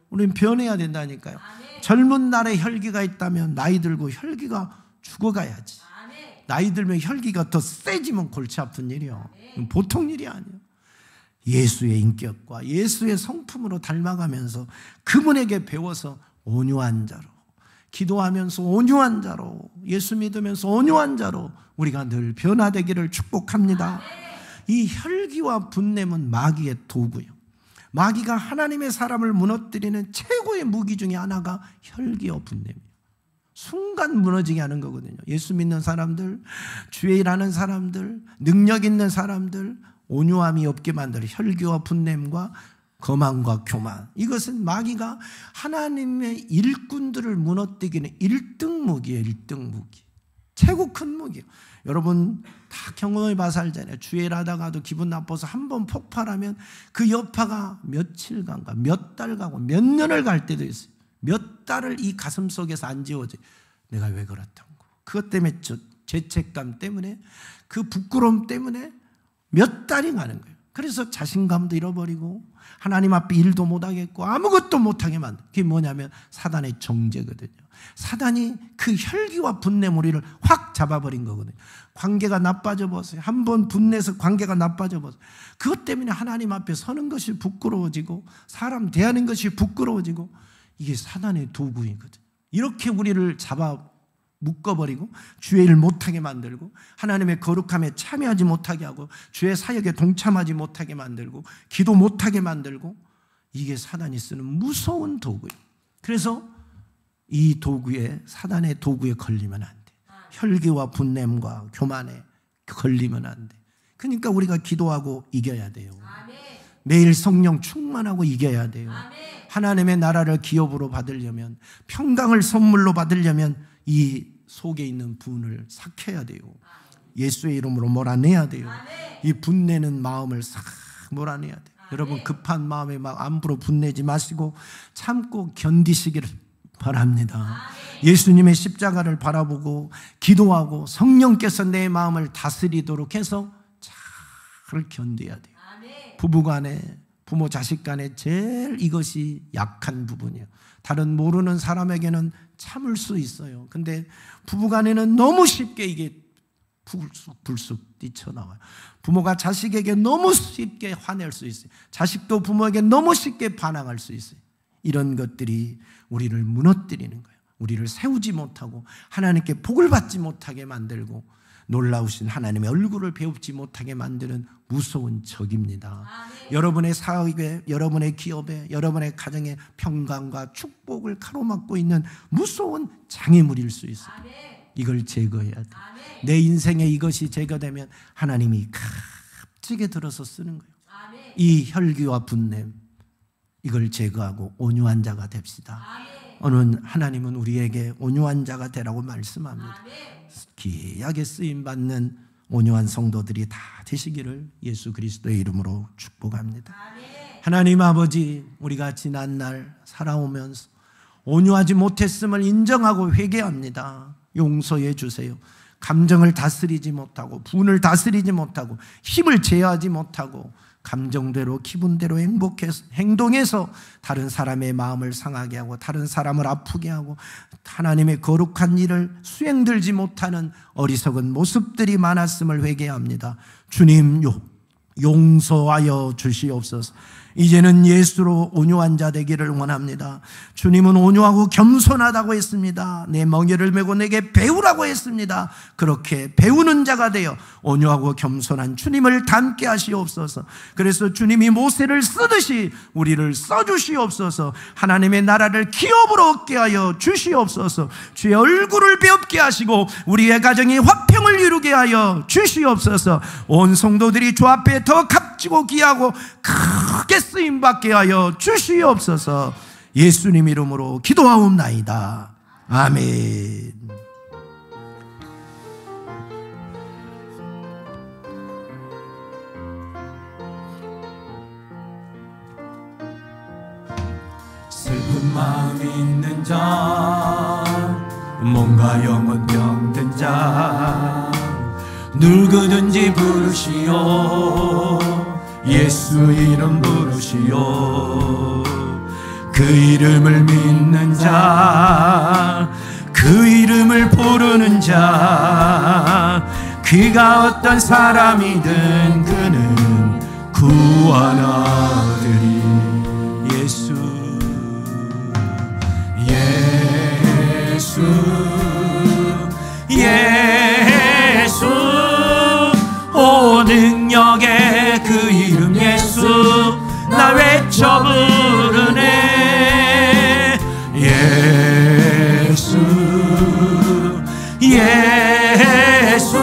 S1: 우리는 변해야 된다니까요. 젊은 날에 혈기가 있다면 나이 들고 혈기가 죽어가야지. 나이 들면 혈기가 더 세지면 골치 아픈 일이요. 보통 일이 아니에요. 예수의 인격과 예수의 성품으로 닮아가면서 그분에게 배워서 온유한 자로, 기도하면서 온유한 자로, 예수 믿으면서 온유한 자로 우리가 늘 변화되기를 축복합니다. 이 혈기와 분냄은 마귀의 도구예요. 마귀가 하나님의 사람을 무너뜨리는 최고의 무기 중에 하나가 혈기와 분냄이에요. 순간 무너지게 하는 거거든요. 예수 믿는 사람들, 주의 일하는 사람들, 능력 있는 사람들, 온유함이 없게 만드는 혈기와 분냄과 거만과 교만, 이것은 마귀가 하나님의 일꾼들을 무너뜨리는 1등 무기예요. 1등 무기, 최고 큰 무기예요. 여러분 다 경험해 봐서 알잖아요. 주일 하다가도 기분 나빠서 한번 폭발하면 그 여파가 며칠간 가, 몇 달 가고 몇 년을 갈 때도 있어요. 몇 달을 이 가슴 속에서 안 지워져요. 내가 왜 그렇다고. 그것 때문에 죄책감 때문에, 그 부끄러움 때문에 몇 달이 가는 거예요. 그래서 자신감도 잃어버리고 하나님 앞에 일도 못하겠고 아무것도 못하게 만든, 그게 뭐냐면 사단의 정죄거든요. 사단이 그 혈기와 분냄 우리를 확 잡아버린 거거든요. 관계가 나빠져 버렸어요. 한번 분내서 관계가 나빠져 버렸어요. 그것 때문에 하나님 앞에 서는 것이 부끄러워지고 사람 대하는 것이 부끄러워지고, 이게 사단의 도구이거든요. 이렇게 우리를 잡아 묶어버리고 주의 일 못하게 만들고 하나님의 거룩함에 참여하지 못하게 하고 주의 사역에 동참하지 못하게 만들고 기도 못하게 만들고, 이게 사단이 쓰는 무서운 도구예요. 그래서 이 도구에, 사단의 도구에 걸리면 안 돼. 혈기와 분냄과 교만에 걸리면 안 돼. 그러니까 우리가 기도하고 이겨야 돼요. 매일 성령 충만하고 이겨야 돼요. 하나님의 나라를 기업으로 받으려면, 평강을 선물로 받으려면 이 속에 있는 분을 삭혀야 돼요. 예수의 이름으로 몰아내야 돼요. 이 분내는 마음을 싹 몰아내야 돼요. 여러분 급한 마음에 막 함부로 분내지 마시고 참고 견디시기를 바랍니다. 예수님의 십자가를 바라보고 기도하고 성령께서 내 마음을 다스리도록 해서 잘 견뎌야 돼요. 부부간에, 부모 자식 간에 제일 이것이 약한 부분이에요. 다른 모르는 사람에게는 참을 수 있어요. 근데 부부간에는 너무 쉽게 이게 불쑥 뛰쳐나와요. 부모가 자식에게 너무 쉽게 화낼 수 있어요. 자식도 부모에게 너무 쉽게 반항할 수 있어요. 이런 것들이 우리를 무너뜨리는 거예요. 우리를 세우지 못하고 하나님께 복을 받지 못하게 만들고 놀라우신 하나님의 얼굴을 배우지 못하게 만드는 무서운 적입니다. 여러분의 사업에, 여러분의 기업에, 여러분의 가정에 평강과 축복을 가로막고 있는 무서운 장애물일 수 있어요. 이걸 제거해야 돼요. 내 인생에 이것이 제거되면 하나님이 값지게 들어서 쓰는 거예요. 이 혈기와 분냄, 이걸 제거하고 온유한 자가 됩시다. 오늘 하나님은 우리에게 온유한 자가 되라고 말씀합니다. 귀하게 쓰임받는 온유한 성도들이 다 되시기를 예수 그리스도의 이름으로 축복합니다. 하나님 아버지, 우리가 지난날 살아오면서 온유하지 못했음을 인정하고 회개합니다. 용서해 주세요. 감정을 다스리지 못하고, 분을 다스리지 못하고, 힘을 제어하지 못하고, 감정대로 기분대로 행동해서 다른 사람의 마음을 상하게 하고 다른 사람을 아프게 하고 하나님의 거룩한 일을 수행들지 못하는 어리석은 모습들이 많았음을 회개합니다. 주님, 용서하여 주시옵소서. 이제는 예수로 온유한 자 되기를 원합니다. 주님은 온유하고 겸손하다고 했습니다. 내 멍에를 메고 내게 배우라고 했습니다. 그렇게 배우는 자가 되어 온유하고 겸손한 주님을 닮게 하시옵소서. 그래서 주님이 모세를 쓰듯이 우리를 써주시옵소서. 하나님의 나라를 기업으로 얻게 하여 주시옵소서. 주의 얼굴을 배웁게 하시고 우리의 가정이 화평을 이루게 하여 주시옵소서. 온 성도들이 주 앞에 더 값지고 귀하고 크게 쓰임받게 하여 주시옵소서. 예수님 이름으로 기도하옵나이다. 아멘.
S2: 슬픈 마음 있는 자, 몸과 영혼 병든 자, 누구든지 부르시오. 예수 이름 부르시오. 그 이름을 믿는 자, 그 이름을 부르는 자, 그가 어떤 사람이든 그는 구원하리니. 예수, 예수, 예수, 오 능력의 그 이름 예수, 나 외쳐 부르네. 예수, 예수,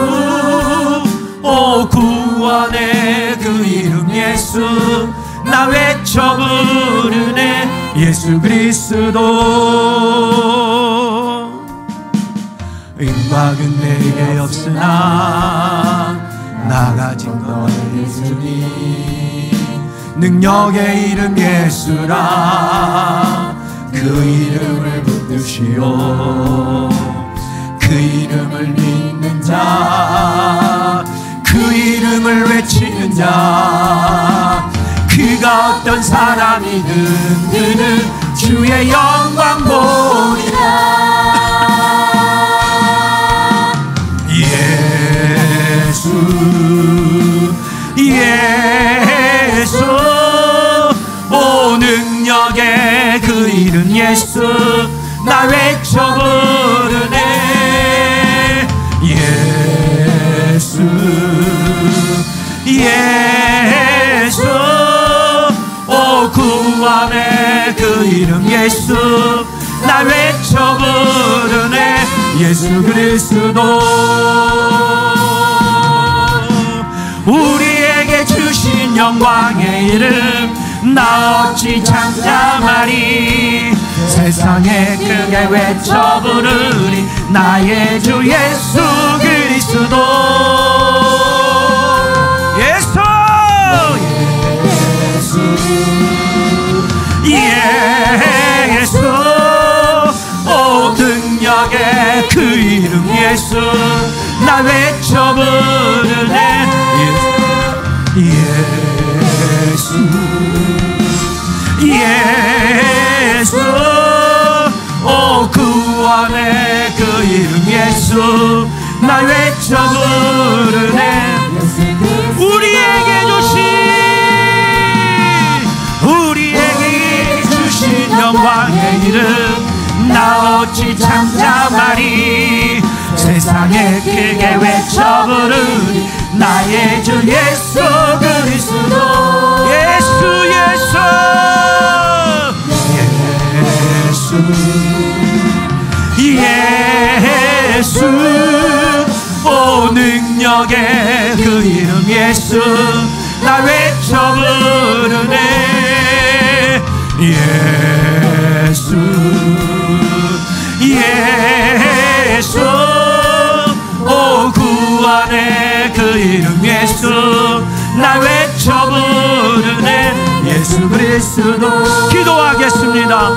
S2: 오 구원의 그 이름 예수, 나 외쳐 부르네. 예수 그리스도. 은박은 내게 없으나 나 가진 건 예수니. 능력의 이름 예수라. 그 이름을 붙드시오. 그 이름을 믿는 자, 그 이름을 외치는 자, 그가 어떤 사람이든 그는 주의 영광 보리라. 예수, 예수, 오 능력의 그 이름 예수, 나 외쳐 부르네. 예수, 예수, 오 구원의 그 이름 예수, 나 외쳐 부르네. 예수 그리스도. 우리에게 주신 영광의 이름 나 어찌 잠잠하리. 세상에 크게 외쳐 부르리. 나의 주 예수 그리스도. 예수, 예수, 오 능력의 그 이름 예수, 나 외쳐 부르네. 예수, 예수, 오 구원의 그 이름 예수, 나 외쳐 부르네. 우리에게 주신 영광의 이름 나 어찌 잠잠하리. 세상에 크게 외쳐 부르리. 나의 주 예수 그리스도. 예수, 예수, 예수, 예수, 오 능력의 그 이름 예수, 나 외쳐 부르네. 예수, 예수, 오 구원의 그 이름 예수 나 외쳐 부르네 예수 그리스도. 기도하겠습니다.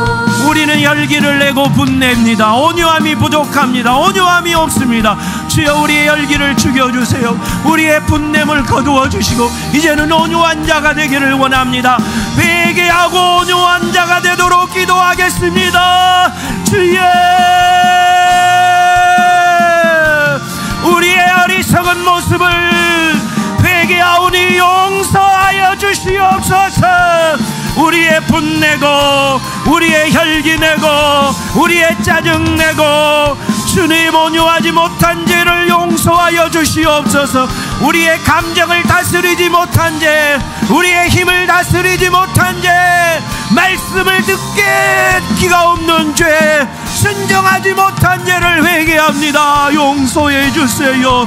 S2: 우리는 열기를 내고 분냅니다. 온유함이 부족합니다. 온유함이 없습니다. 주여 우리의 열기를 죽여주세요. 우리의 분냄을 거두어 주시고 이제는 온유한 자가 되기를 원합니다. 회개하고 온유한 자가 되도록 기도하겠습니다. 주여 우리의 어리석은 모습을 회개하오니 용서하여 주시옵소서. 우리의 분내고 우리의 혈기내고 우리의 짜증내고 주님 온유하지 못한 죄를 용서하여 주시옵소서. 우리의 감정을 다스리지 못한 죄, 우리의 힘을 다스리지 못한 죄, 말씀을 듣게 기가 없는 죄, 순종하지 못한 죄를 회개합니다. 용서해 주세요.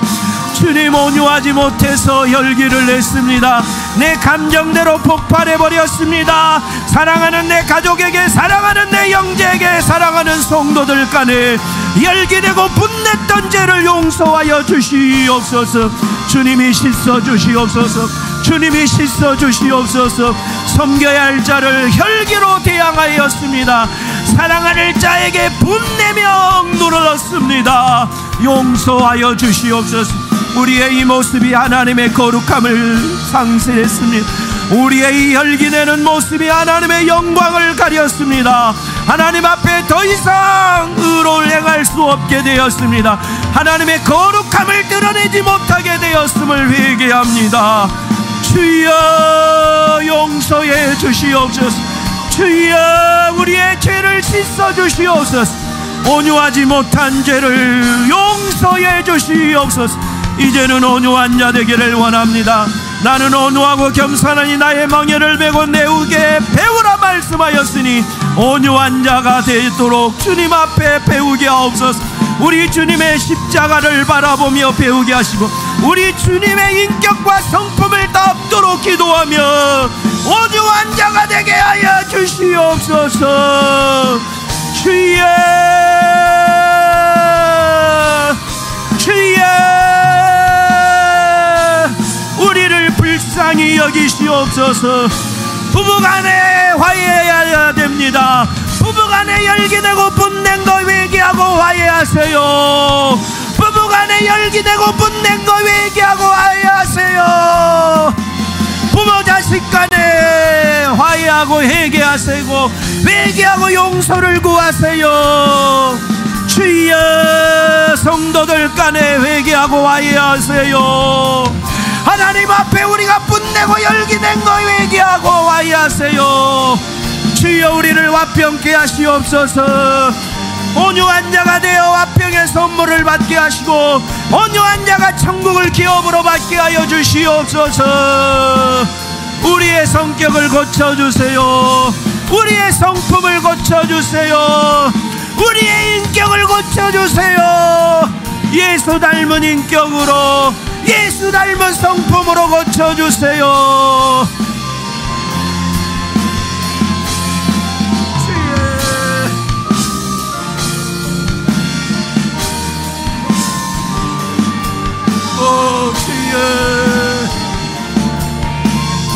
S2: 주님 온유하지 못해서 열기를 냈습니다. 내 감정대로 폭발해버렸습니다. 사랑하는 내 가족에게, 사랑하는 내 형제에게, 사랑하는 성도들 간에 열기내고 분냈던 죄를 용서하여 주시옵소서. 주님이 씻어주시옵소서. 주님이 씻어주시옵소서. 섬겨야 할 자를 혈기로 대항하였습니다. 사랑하는 자에게 분내며 눌렀습니다. 용서하여 주시옵소서. 우리의 이 모습이 하나님의 거룩함을 상실했습니다. 우리의 이 열기내는 모습이 하나님의 영광을 가렸습니다. 하나님 앞에 더 이상 의로를 행할 수 없게 되었습니다. 하나님의 거룩함을 드러내지 못하게 되었음을 회개합니다. 주여 용서해 주시옵소서. 주여 우리의 죄를 씻어 주시옵소서. 온유하지 못한 죄를 용서해 주시옵소서. 이제는 온유한 자 되기를 원합니다. 나는 온유하고 겸손하니 나의 멍에를 메고 내게 배우라 말씀하였으니 온유한 자가 되도록 주님 앞에 배우게 하옵소서. 우리 주님의 십자가를 바라보며 배우게 하시고 우리 주님의 인격과 성품을 닮도록 기도하며 온유한 자가 되게 하여 주시옵소서. 주여 주여 우리를 불쌍히 여기시옵소서. 부부간에 화해해야 됩니다. 부부간에 열기내고 분낸 거 회개하고 화해하세요. 부부간에 열기내고 분낸 거 회개하고 화해하세요. 부모 자식 간에 화해하고 회개하세요. 회개하고 용서를 구하세요. 주여 성도들 간에 회개하고 화해하세요. 하나님 앞에 우리가 분내고 열기낸 거 회개하고 화해하세요. 주여 우리를 화평케 하시옵소서. 온유한 자가 되어 화평의 선물을 받게 하시고 온유한 자가 천국을 기업으로 받게 하여 주시옵소서. 우리의 성격을 고쳐주세요. 우리의 성품을 고쳐주세요. 우리의 인격을 고쳐주세요. 예수 닮은 인격으로 예수 닮은 성품으로 고쳐주세요. 주여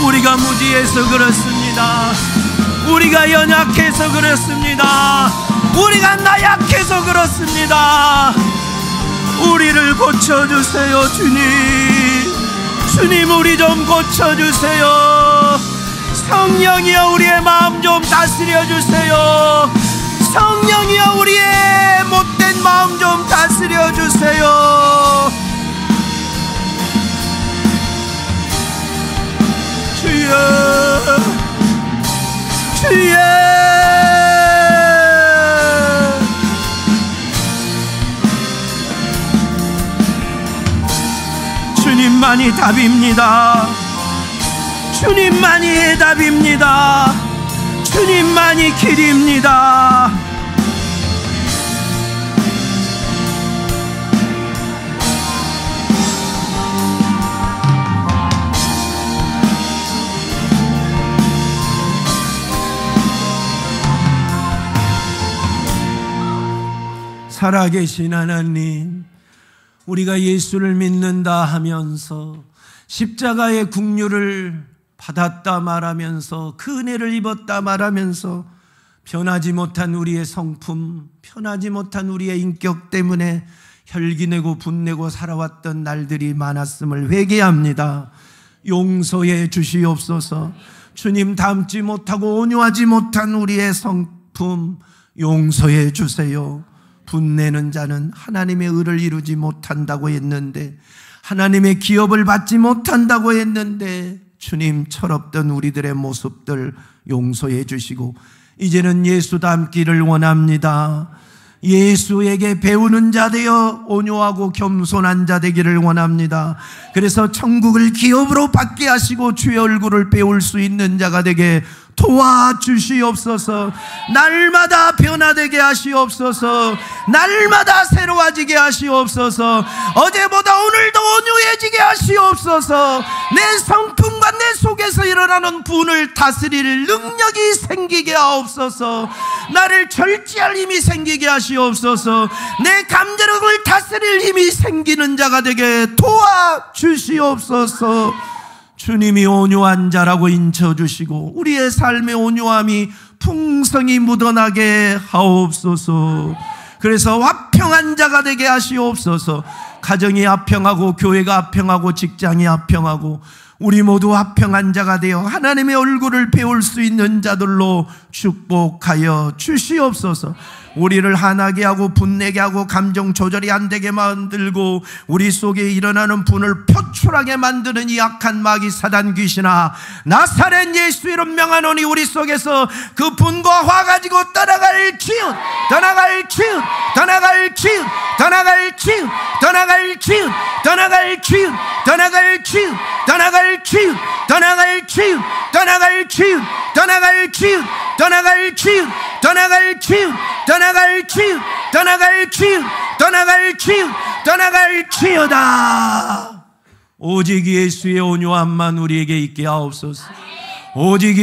S2: 우리가 무지해서 그렇습니다. 우리가 연약해서 그렇습니다. 우리가 나약해서 그렇습니다. 우리를 고쳐주세요. 주님 우리 좀 고쳐주세요. 성령이여 우리의 마음 좀 다스려주세요. 성령이여 우리의 못된 마음 좀 다스려주세요. 주여 주여 주님만이 답입니다. 주님만이 해답입니다. 주님만이 길입니다. 살아계신 하나님,
S1: 우리가 예수를 믿는다 하면서 십자가의 국류를 받았다 말하면서 그 은혜를 입었다 말하면서 변하지 못한 우리의 성품, 변하지 못한 우리의 인격 때문에 혈기내고 분내고 살아왔던 날들이 많았음을 회개합니다. 용서해 주시옵소서. 주님 닮지 못하고 온유하지 못한 우리의 성품 용서해 주세요. 분내는 자는 하나님의 의를 이루지 못한다고 했는데, 하나님의 기업을 받지 못한다고 했는데, 주님 철없던 우리들의 모습들 용서해 주시고 이제는 예수 닮기를 원합니다. 예수에게 배우는 자 되어 온유하고 겸손한 자 되기를 원합니다. 그래서 천국을 기업으로 받게 하시고 주의 얼굴을 배울 수 있는 자가 되게 도와주시옵소서. 날마다 변화되게 하시옵소서. 날마다 새로워지게 하시옵소서. 어제보다 오늘도 온유해지게 하시옵소서. 내 성품과 내 속에서 일어나는 분을 다스릴 능력이 생기게 하옵소서. 나를 절제할 힘이 생기게 하시옵소서. 내 감정을 다스릴 힘이 생기는 자가 되게 도와주시옵소서. 주님이 온유한 자라고 인쳐주시고 우리의 삶의 온유함이 풍성히 묻어나게 하옵소서. 그래서 화평한 자가 되게 하시옵소서. 가정이 화평하고 교회가 화평하고 직장이 화평하고 우리 모두 화평한 자가 되어 하나님의 얼굴을 배울 수 있는 자들로 축복하여 주시옵소서. 우리를 화나게 하고 분내게 하고 감정 조절이 안 되게 만들고 우리 속에 일어나는 분을 표출하게 만드는 이 악한 마귀 사단 귀신아, 나사렛 예수 이름 명하노니 우리 속에서 그 분과 화 가지고 떠나갈 기운, 떠나갈 기운, 떠나갈 기운, 떠나갈 기운, 떠나갈 기운, 떠나갈 기운, 떠나갈 기운, 떠나갈 기운, 떠나갈 기운, 떠나갈 기운, 떠나갈 기운, 떠나갈 기운, 떠나갈 기운, 떠나갈 기운, 떠나갈 기운, 떠나갈 기운, 떠나갈 기어다. 오직 예수의 온유함만 우리에게 있게 하옵소서. 오직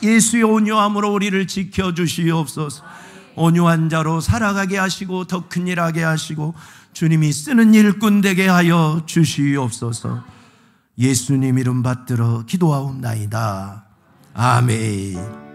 S1: 예수의 온유함으로 우리를 지켜주시옵소서. 온유한 자로 살아가게 하시고 더 큰 일 하게 하시고 주님이 쓰는 일꾼 되게 하여 주시옵소서. 예수님 이름 받들어 기도하옵나이다. 아멘.